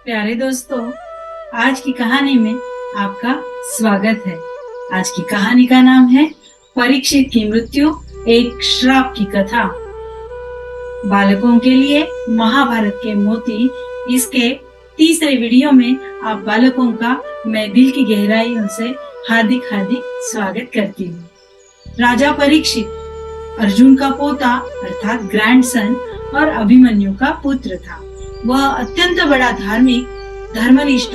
प्यारे दोस्तों, आज की कहानी में आपका स्वागत है। आज की कहानी का नाम है परीक्षित की मृत्यु, एक श्राप की कथा। बालकों के लिए महाभारत के मोती, इसके तीसरे वीडियो में आप बालकों का मैं दिल की गहराइयों से हार्दिक हार्दिक स्वागत करती हूँ। राजा परीक्षित अर्जुन का पोता अर्थात ग्रैंडसन और अभिमन्यु का पुत्र था। वह अत्यंत बड़ा धार्मिक, धर्मनिष्ठ,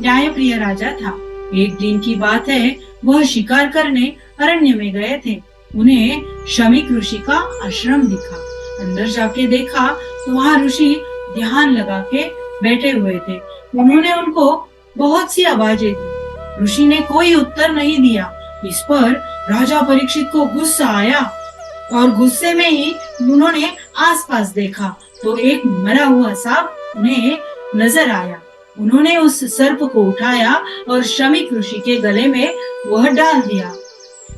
न्यायप्रिय राजा था। एक दिन की बात है, वह शिकार करने अरण्य में गए थे। उन्हें शमीक ऋषि का आश्रम दिखा। अंदर जाके देखा तो वहाँ ऋषि ध्यान लगा के बैठे हुए थे। उन्होंने उनको बहुत सी आवाजें दी। ऋषि ने कोई उत्तर नहीं दिया। इस पर राजा परीक्षित को गुस्सा आया और गुस्से में ही उन्होंने आसपास देखा तो एक मरा हुआ सांप उन्हें नजर आया। उन्होंने उस सर्प को उठाया और शमीक ऋषि के गले में वह डाल दिया।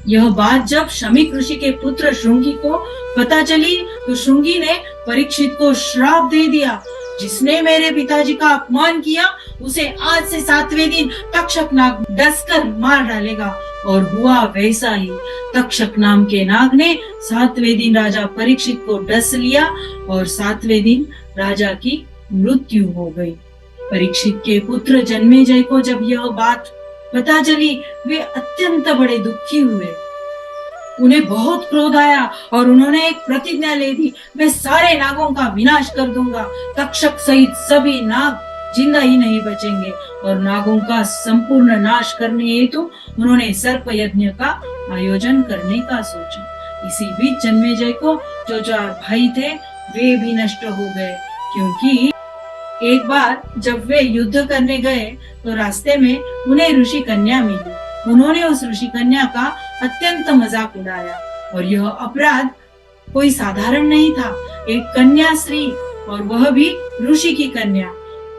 यह बात जब शमीक ऋषि के पुत्र श्रृंगी को पता चली तो श्रृंगी ने परीक्षित को श्राप दे दिया, जिसने मेरे पिताजी का अपमान किया उसे आज से 7वें दिन तक्षक नाग डसकर मार डालेगा। और हुआ वैसा ही। तक्षक नाम के नाग ने 7वें दिन राजा परीक्षित को डस लिया और 7वें दिन राजा की मृत्यु हो गई। परीक्षित के पुत्र जन्मेजय को जब यह बात पता चली, वे अत्यंत बड़े दुखी हुए। उन्हें बहुत क्रोध आया और उन्होंने एक प्रतिज्ञा ले दी, मैं सारे नागों का विनाश कर दूंगा। तक्षक सहित सभी नाग जिंदा ही नहीं बचेंगे। और नागों का संपूर्ण नाश करने हेतु उन्होंने सर्प यज्ञ का आयोजन करने का सोचा। इसी बीच जन्मेजय को जो 4 भाई थे वे भी नष्ट हो गए, क्योंकि एक बार जब वे युद्ध करने गए तो रास्ते में उन्हें ऋषि कन्या मिली। उन्होंने उस ऋषि कन्या का अत्यंत मजाक उड़ाया और यह अपराध कोई साधारण नहीं था। एक कन्या स्त्री और वह भी ऋषि की कन्या।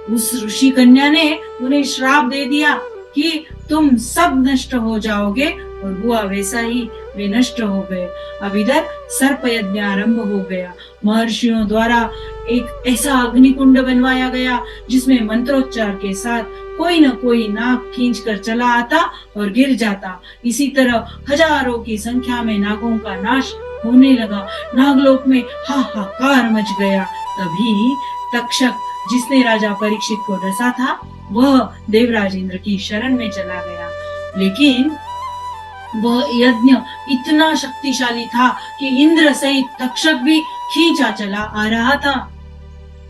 उस ऋषि कन्या ने उन्हें श्राप दे दिया कि तुम सब नष्ट हो जाओगे, और हुआ वैसा ही। वे नष्ट हो गए। अब इधर सर्प यज्ञ आरंभ हो गया। महर्षियों द्वारा एक ऐसा अग्निकुंड बनवाया गया जिसमें मंत्रोच्चार के साथ कोई न कोई नाग खींच कर चला आता और गिर जाता। इसी तरह हजारों की संख्या में नागों का नाश होने लगा। नागलोक में हाहाकार मच गया। तभी तक्षक, जिसने राजा परीक्षित को डसा था, वह देवराज इंद्र की शरण में चला गया। लेकिन वह यज्ञ इतना शक्तिशाली था कि इंद्र सहित तक्षक भी खींचा चला आ रहा था।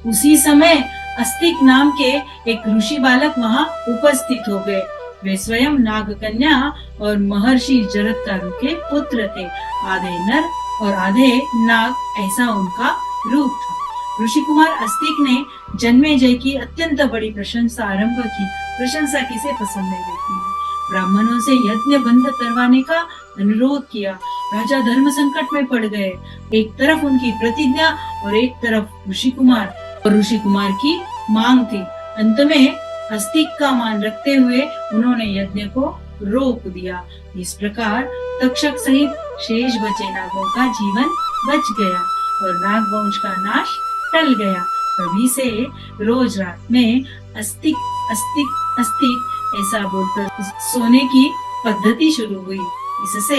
उसी समय अस्तिक नाम के एक ऋषि बालक वहां उपस्थित हो गए। वे स्वयं नाग कन्या और महर्षि जरत्कारु के पुत्र थे। आधे नर और आधे नाग, ऐसा उनका रूप था। ऋषि कुमार अस्तिक ने जन्मेजय की अत्यंत बड़ी प्रशंसा आरंभ की। प्रशंसा किसे पसंद नहीं रहती है। ब्राह्मणों से यज्ञ बंद करवाने का अनुरोध किया। राजा धर्म संकट में पड़ गए। एक तरफ उनकी प्रतिज्ञा और एक तरफ ऋषि कुमार की मांग थी। अंत में अस्तिक का मान रखते हुए उन्होंने यज्ञ को रोक दिया। इस प्रकार तक्षक सहित शेष बचे नागों का जीवन बच गया और नाग वंश का नाश टल गया। तभी से रोज रात में अस्तिक अस्तिक अस्तिक ऐसा बोलकर सोने की पद्धति शुरू हुई। इससे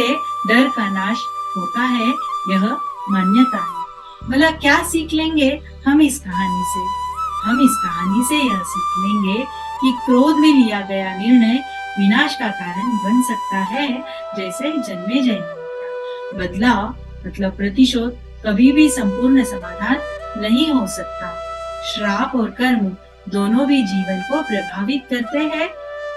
डर का नाश होता है, यह मान्यता है। भला क्या सीख लेंगे हम इस कहानी से? हम इस कहानी से यह सीख लेंगे कि क्रोध में लिया गया निर्णय विनाश का कारण बन सकता है, जैसे जन्मेजय ने। बदलाव मतलब प्रतिशोध कभी भी संपूर्ण समाधान नहीं हो सकता। श्राप और कर्म दोनों भी जीवन को प्रभावित करते हैं।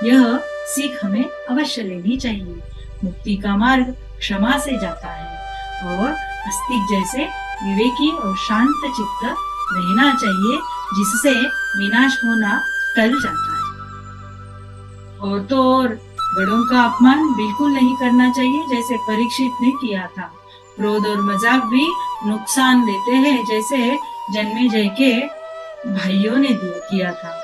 यह सीख हमें अवश्य लेनी चाहिए। मुक्ति का मार्ग क्षमा से जाता है और अस्तिक जैसे विवेकी और शांत चित्त रहना चाहिए, जिससे विनाश होना टल जाता है। और तो और बड़ों का अपमान बिल्कुल नहीं करना चाहिए, जैसे परीक्षित ने किया था। क्रोध और मजाक भी नुकसान देते हैं, जैसे जन्मेजय के भाइयों ने किया था।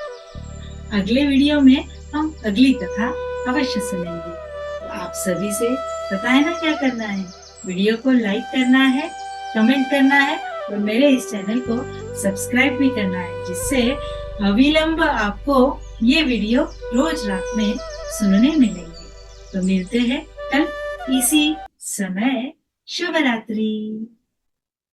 अगले वीडियो में हम अगली कथा अवश्य सुनेंगे। तो आप सभी से बताएं ना क्या करना है। वीडियो को लाइक करना है, कमेंट करना है और मेरे इस चैनल को सब्सक्राइब भी करना है, जिससे अविलंब आपको ये वीडियो रोज रात में सुनने मिलेंगे। तो मिलते हैं कल इसी समय। शुभ रात्रि।